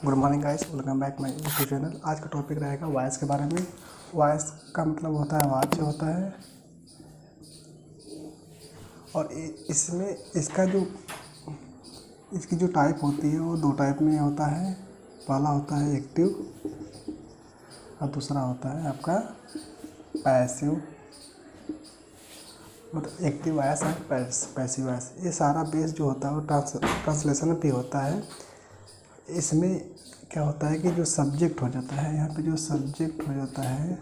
Good morning guys, welcome back my YouTube channel. आज का topic रहेगा वॉइस के बारे में। वॉइस का मतलब होता है आवाज़ जो होता है, और इसमें इसकी जो टाइप होती है वो दो टाइप में होता है। पहला होता है एक्टिव और दूसरा होता है आपका पैसिव। मतलब एक्टिव वॉइस और पैसिव वॉइस, ये सारा बेस जो होता है वो ट्रांसलेशन भी होता है। इसमें क्या होता है कि जो सब्जेक्ट हो जाता है, यहाँ पे जो सब्जेक्ट हो जाता है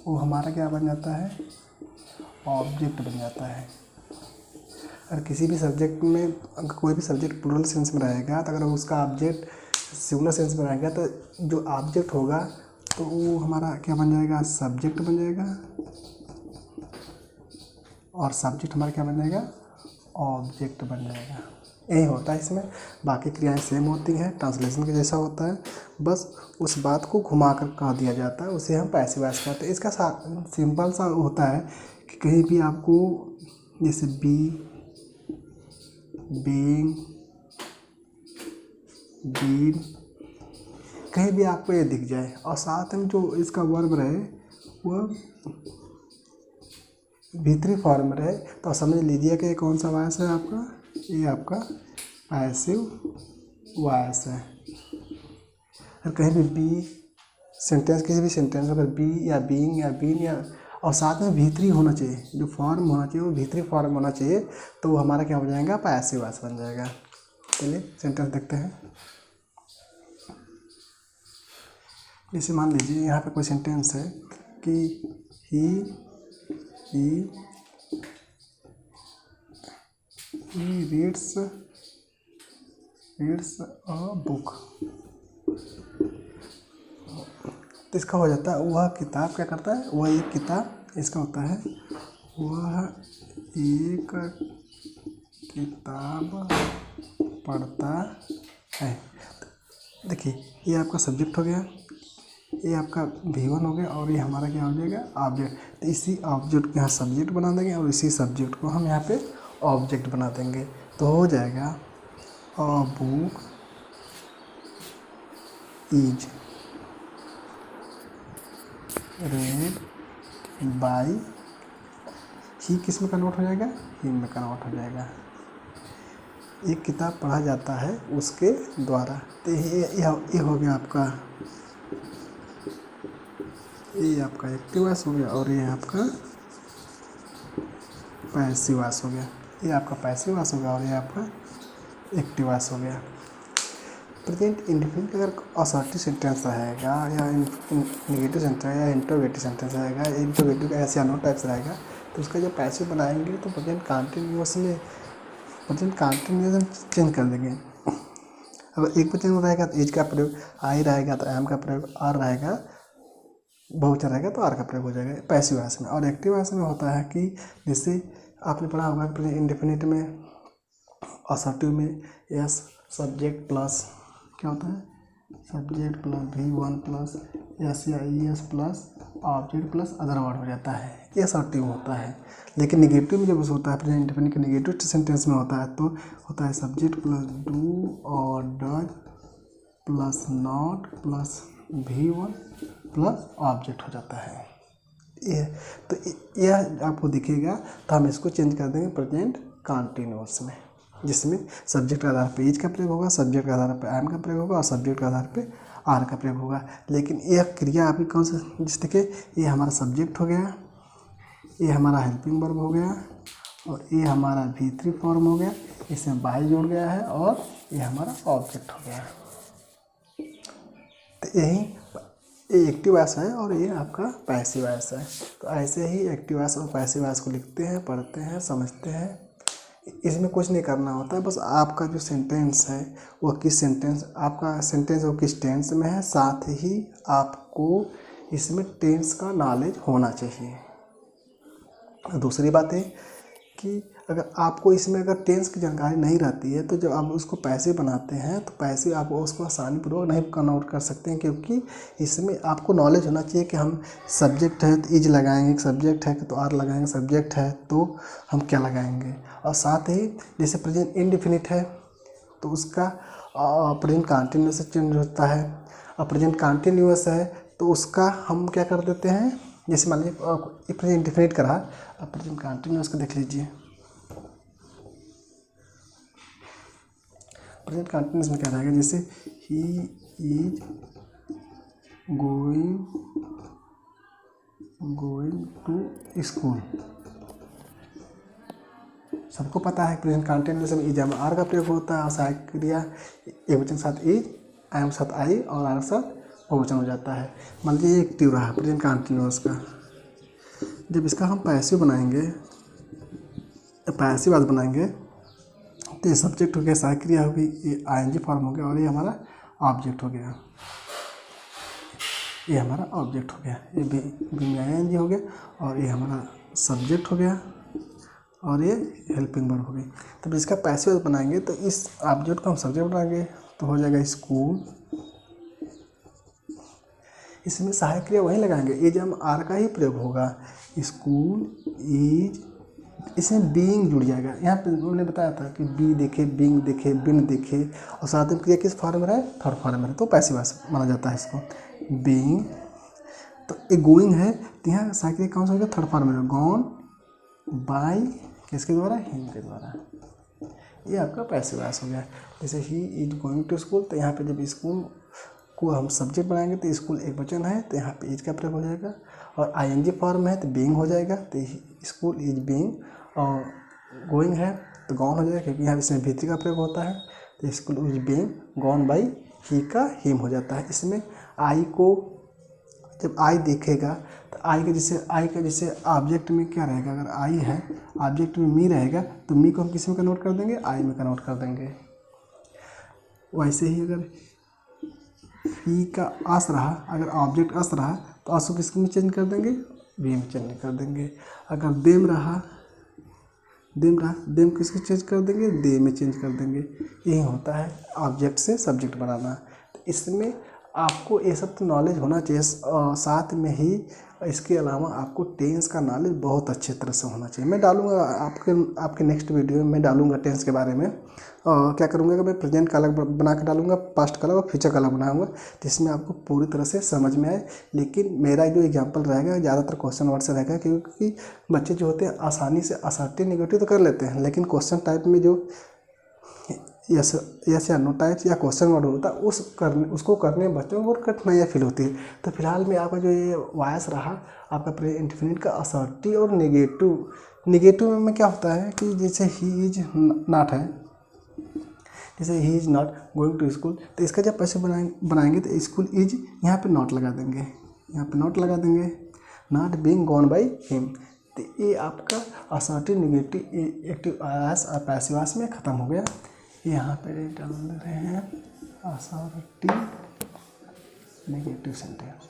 वो हमारा क्या बन जाता है, ऑब्जेक्ट बन जाता है। अगर किसी भी सब्जेक्ट में, अगर कोई भी सब्जेक्ट प्लूरल सेंस में रहेगा तो अगर उसका ऑब्जेक्ट सिंगुलर सेंस में रहेगा तो जो ऑब्जेक्ट होगा तो वो हमारा क्या बन जाएगा, सब्जेक्ट बन जाएगा, और सब्जेक्ट हमारा क्या बन जाएगा, ऑब्जेक्ट बन जाएगा। यही होता है इसमें। बाकी क्रियाएं सेम होती हैं, ट्रांसलेशन के जैसा होता है, बस उस बात को घुमा कर कह दिया जाता है, उसे हम पैसिव वॉइस कहते हैं। इसका सिंपल सा होता है कि कहीं भी आपको जैसे बी, बीइंग, बीन, कहीं भी आपको ये दिख जाए और साथ में जो इसका वर्ब रहे वह भीतरी फॉर्म में रहे तो समझ लीजिए कि कौन सा वॉइस है आपका, ये आपका पैसिव वॉइस है। अगर कहीं भी बी सेंटेंस, किसी भी सेंटेंस अगर बी या बीइंग या बीन या और साथ में भीतरी होना चाहिए, जो फॉर्म होना चाहिए वो भीतरी फॉर्म होना चाहिए, तो वो हमारा क्या हो जाएगा, पैसिव वॉइस बन जाएगा। चलिए सेंटेंस देखते हैं। जैसे मान लीजिए यहाँ पे कोई सेंटेंस है कि ही रीड्स अ बुक। तो इसका हो जाता है वह किताब क्या करता है, वह एक किताब, इसका होता है वह एक किताब पढ़ता है। देखिए ये आपका सब्जेक्ट हो गया, ये आपका V1 हो गया, और ये हमारा क्या हो जाएगा, ऑब्जेक्ट। तो इसी ऑब्जेक्ट को यहाँ सब्जेक्ट बना देंगे और इसी सब्जेक्ट को हम यहाँ पे ऑब्जेक्ट बना देंगे, तो हो जाएगा a book is read by, he किस में कन्वर्ट हो जाएगा, ही में कन्वर्ट हो जाएगा। एक किताब पढ़ा जाता है उसके द्वारा। तो ये हो गया आपका, ये आपका एक्टिव वॉइस हो गया और ये आपका पैसिव वॉइस हो गया। ये आपका पैसिव वॉइस हो गया और ये आपका एक्टिव वॉइस हो गया। प्रेजेंट इंडेफिनिट अगर असर्टिव सेंटेंस रहेगा या नेगेटिव सेंटेंस या इंटरोगेटिव सेंटेंस रहेगा, इंटरोगेटिव ऐसे अनोन टाइप्स रहेगा, तो उसका जब पैसिव बनाएंगे तो प्रेजेंट कंटिन्यूअस चेंज कर देंगे। अगर एक वचन में रहेगा तो एज का प्रयोग, आई रहेगा तो एम का प्रयोग, आर रहेगा बहुवचन रहेगा तो आर का प्रयोग हो जाएगा पैसिव वॉइस में। और एक्टिव वॉइस में होता है कि जैसे आपने पढ़ा होगा कि इंडेफिनिट में, असर्टिव में यस सब्जेक्ट प्लस क्या होता है, subject plus V1 plus S या ES plus object plus other word हो जाता है, ये असर्टिव होता है। लेकिन निगेटिव में जब उस होता है प्रेजेंट इंडेफिनिट के नेगेटिव सेंटेंस में होता है तो होता है सब्जेक्ट प्लस डू और does plus not plus V1 plus object हो जाता है। यह आपको दिखेगा, तो हम इसको चेंज कर देंगे प्रेजेंट कंटिन्यूअस में, जिसमें सब्जेक्ट के आधार पर एज का प्रयोग होगा, सब्जेक्ट के आधार पर एम का प्रयोग होगा और सब्जेक्ट के आधार पर आर का प्रयोग होगा। लेकिन यह क्रिया अभी कौन सा, जिस देखिए ये हमारा सब्जेक्ट हो गया, ये हमारा हेल्पिंग वर्ब हो गया, और ये हमारा V3 फॉर्म हो गया, इसमें बाई जोड़ गया है, और ये हमारा ऑब्जेक्ट हो गया। तो यही एक्टिव वॉइस है और ये आपका पैसिव वॉइस है। तो ऐसे ही एक्टिव वॉइस और पैसिव वॉइस को लिखते हैं, पढ़ते हैं, समझते हैं। इसमें कुछ नहीं करना होता है, बस आपका जो सेंटेंस है वो किस सेंटेंस, आपका सेंटेंस वो किस टेंस में है, साथ ही आपको इसमें टेंस का नॉलेज होना चाहिए। दूसरी बात है कि अगर आपको इसमें अगर टेंस की जानकारी नहीं रहती है तो जब आप उसको पैसिव बनाते हैं तो पैसिव आप उसको आसानीपूर्वक नहीं कन्वर्ट कर सकते हैं, क्योंकि इसमें आपको नॉलेज होना चाहिए कि हम सब्जेक्ट है तो इज लगाएंगे, सब्जेक्ट है तो आर लगाएंगे, सब्जेक्ट है तो हम क्या लगाएंगे। और साथ ही जैसे प्रेजेंट इंडेफिनिट है तो उसका प्रेजेंट कंटिन्यूअस से चेंज होता है। और प्रेजेंट कंटिन्यूअस है तो उसका हम क्या कर देते हैं, जैसे मान लीजिए प्रेजेंट इंडेफिनिट का रहा, अब प्रेजेंट कंटिन्यूअस का देख लीजिए। प्रेजेंट कंटिन्यूअस में क्या रहेगा, जैसे he is going to school. सबको पता है प्रेजेंट कंटिन्यूअस में इज में आर का प्रयोग होता है और सहायक क्रिया एकवचन के साथ इज, एम के साथ आई और आर के साथ बहुवचन हो जाता है। मान लीजिए एक्टिव रहा प्रेजेंट कंटिन्यूअस का, जब इसका हम पैसिव बनाएंगे, पैसिव आज बनाएंगे तो ये सब्जेक्ट हो गया, सहायक क्रिया होगी, ये आईएनजी फॉर्म हो गया और ये हमारा ऑब्जेक्ट हो गया, ये हमारा ऑब्जेक्ट हो गया, ये बी में आईएनजी हो गया और ये हमारा सब्जेक्ट हो गया और ये हेल्पिंग वर्ब हो गई। तब इसका पैसिव बनाएंगे तो इस ऑब्जेक्ट को हम सब्जेक्ट बनाएंगे तो हो जाएगा स्कूल। इसमें सहायक क्रिया वहीं लगाएंगे, इज हम आर का ही प्रयोग होगा, स्कूल इज, इसमें बीइंग जुड़ जाएगा। यहाँ पे उन्होंने बताया था कि बी देखे, बीइंग देखे, बिन देखे और साथ में क्रिया किस फॉर्म में है, थर्ड फॉर्म में है, तो पैसिव माना जाता है इसको। बीइंग तो एक गोइंग है तो यहाँ सहायक क्रिया कौन सा हो गया, थर्ड फॉर्म में, गॉन बाय किसके द्वारा, हिम के द्वारा, ये आपका पैसिव वॉइस हो गया। जैसे he is going to school, तो यहाँ पे जब स्कूल को हम सब्जेक्ट बनाएंगे तो स्कूल एक वचन है तो यहाँ पे इज का प्रयोग हो जाएगा, और आईएनजी फॉर्म है तो बीइंग हो जाएगा, तो स्कूल इज बीइंग, और गोइंग है तो गॉन हो जाएगा क्योंकि यहाँ इसमें भीतरी का प्रयोग होता है, तो school is being gone by he का हिम हो जाता है। इसमें आई को जब आई देखेगा तो आई का जैसे ऑब्जेक्ट में क्या रहेगा, अगर आई है ऑब्जेक्ट में मी रहेगा तो मी को हम किस में कन्वर्ट कर देंगे, आई में कन्वर्ट कर देंगे। वैसे ही अगर ही का अस रहा, अगर ऑब्जेक्ट अस रहा तो अस को किस में चेंज कर देंगे, वी में चेंज कर देंगे। अगर देम रहा, देम किसको चेंज कर देंगे, दे में चेंज कर देंगे। यही होता है ऑब्जेक्ट से सब्जेक्ट बनाना। तो इसमें आपको ये सब तो नॉलेज होना चाहिए, साथ में ही इसके अलावा आपको टेंस का नॉलेज बहुत अच्छे तरह से होना चाहिए। मैं डालूंगा आपके नेक्स्ट वीडियो में मैं डालूंगा टेंस के बारे में, क्या करूंगा कि मैं प्रेजेंट का अलग बना के डालूंगा, पास्ट का अलग और फ्यूचर का अलग बनाऊंगा, जिसमें आपको पूरी तरह से समझ में आए। लेकिन मेरा जो एग्जाम्पल रहेगा ज़्यादातर क्वेश्चन वर्ड से रहेगा, क्योंकि बच्चे जो होते हैं आसानी से असर्टिव नेगेटिव तो कर लेते हैं, लेकिन क्वेश्चन टाइप में जो यस या नो टाइप्स या क्वेश्चन वर्ड होता है उसको करने में बच्चों को बहुत कठिनाइयाँ फील होती है। तो फिलहाल में आपका जो ये वॉइस रहा आपका प्रेजेंट इंडेफिनिट का असर्टिव और नेगेटिव में क्या होता है कि जैसे ही इज नॉट है, जैसे he is not going to school, तो इसका जब पैसे बनाएंगे तो स्कूल इज यहाँ पे नॉट लगा देंगे, यहाँ पे नॉट लगा देंगे, not being gone by him. तो ये आपका असर्टिव नेगेटिव एक्टिव वॉइस और पैसिव वॉइस में ख़त्म हो गया। यहाँ पे डाल रहे हैं assertive negative sentence,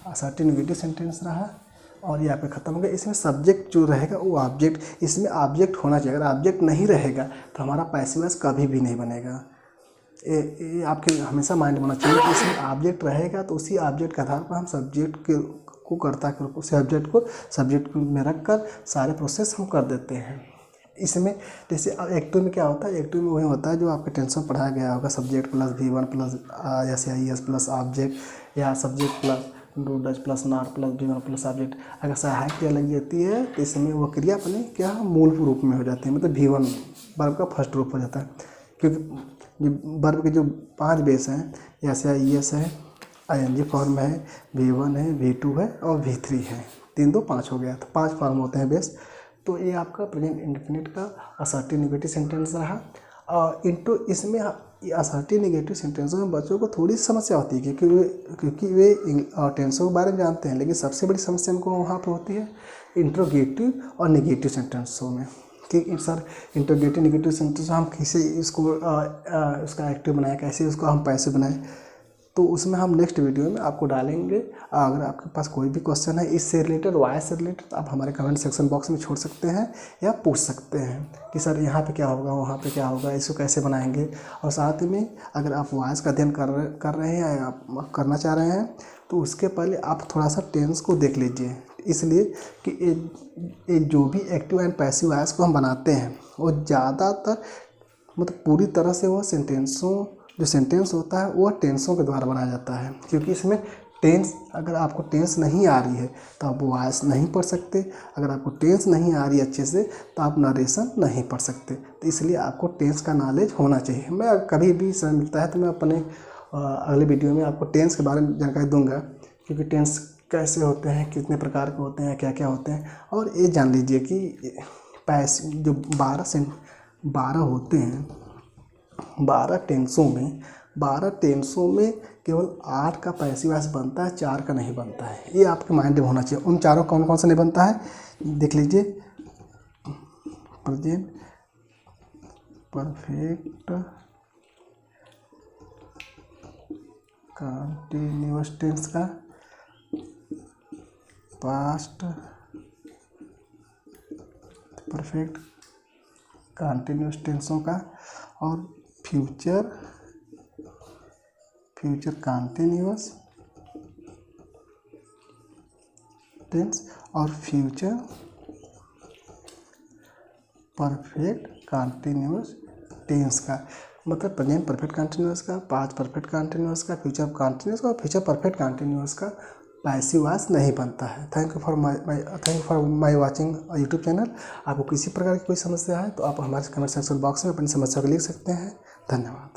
assertive negative sentence रहा और यहाँ पे ख़त्म हो गया। इसमें सब्जेक्ट जो रहेगा वो ऑब्जेक्ट, इसमें ऑब्जेक्ट होना चाहिए, अगर ऑब्जेक्ट नहीं रहेगा तो हमारा पैसिव वॉइस कभी भी नहीं बनेगा। ये आपके हमेशा माइंड में होना चाहिए कि इसमें ऑब्जेक्ट रहेगा तो उसी ऑब्जेक्ट के आधार पर हम सब्जेक्ट को करता है, उस सब्जेक्ट में रख कर सारे प्रोसेस हम कर देते हैं। इसमें जैसे एक्टिव में क्या होता है, एक्टिव में वही होता है जो आपके टेंस में पढ़ाया गया होगा, subject plus V1 plus S plus object, या subject plus do does plus not plus V1 plus object. अगर सहायक क्रिया लग जाती है तो इसमें वो क्रिया अपने क्या मूल रूप में हो जाती है, मतलब V1 वर्ब का फर्स्ट रूप हो जाता है, क्योंकि वर्ब के जो 5 बेस हैं, एस है, ING फॉर्म है, V1 है, V2 है और V3 है, 3 2 5 हो गया, तो 5 फॉर्म होते हैं बेस। तो ये आपका प्रेजेंट इंडेफिनिट का असर्टिव नेगेटिव सेंटेंस रहा। इनटू इसमें असर्टिव नेगेटिव सेंटेंसों में बच्चों को थोड़ी समस्या होती है क्योंकि वे टेंसों के बारे में जानते हैं, लेकिन सबसे बड़ी समस्या उनको वहाँ पर होती है इंट्रोगेटिव और नेगेटिव सेंटेंसों में कि सर इंट्रोगेटिव नेगेटिव सेंटेंस हम कैसे इसको उसका एक्टिव बनाएं, कैसे उसको हम पैसिव बनाएं, तो उसमें हम नेक्स्ट वीडियो में आपको डालेंगे। अगर आपके पास कोई भी क्वेश्चन है इससे रिलेटेड, वॉइस से रिलेटेड, आप हमारे कमेंट सेक्शन बॉक्स में छोड़ सकते हैं या पूछ सकते हैं कि सर यहाँ पे क्या होगा, वहाँ पे क्या होगा, इसको कैसे बनाएंगे। और साथ में अगर आप वॉइस का अध्ययन कर रहे हैं या आप करना चाह रहे हैं तो उसके पहले आप थोड़ा सा टेंस को देख लीजिए, इसलिए कि ये जो भी एक्टिव एंड पैसिव वॉइस को हम बनाते हैं वो ज़्यादातर मतलब पूरी तरह से वो जो सेंटेंस होता है वो टेंसों के द्वारा बनाया जाता है, क्योंकि इसमें टेंस, अगर आपको टेंस नहीं आ रही है तो आप वॉइस नहीं पढ़ सकते, अगर आपको टेंस नहीं आ रही अच्छे से तो आप नरेशन नहीं पढ़ सकते। तो इसलिए आपको टेंस का नॉलेज होना चाहिए। मैं कभी भी समय मिलता है तो मैं अपने अगले वीडियो में आपको टेंस के बारे में जानकारी दूंगा, क्योंकि टेंस कैसे होते हैं, कितने प्रकार के होते हैं, क्या क्या होते हैं। और ये जान लीजिए कि पैसिव जो 12 होते हैं, 12 टेंसों में केवल 8 का पैसिव वॉइस बनता है, 4 का नहीं बनता है। ये आपके माइंड में होना चाहिए। उन चारों कौन कौन सा नहीं बनता है देख लीजिए। प्रेजेंट परफेक्ट कंटिन्यूअस टेंस का, पास्ट परफेक्ट कंटिन्यूअस टेंसों का, और फ्यूचर कंटिन्यूअस टेंस, और फ्यूचर परफेक्ट कंटिन्यूअस टेंस का। मतलब प्रेजेंट परफेक्ट कंटिन्यूअस का, पास्ट परफेक्ट कंटिन्यूअस का, फ्यूचर कंटिन्यूअस का और फ्यूचर परफेक्ट कंटिन्यूअस का पैसिव वॉइस नहीं बनता है। Thank you for my watching YouTube channel. आपको किसी प्रकार की कोई समस्या है तो आप हमारे कमेंट सेक्शन बॉक्स में अपनी समस्या को लिख सकते हैं। धन्यवाद।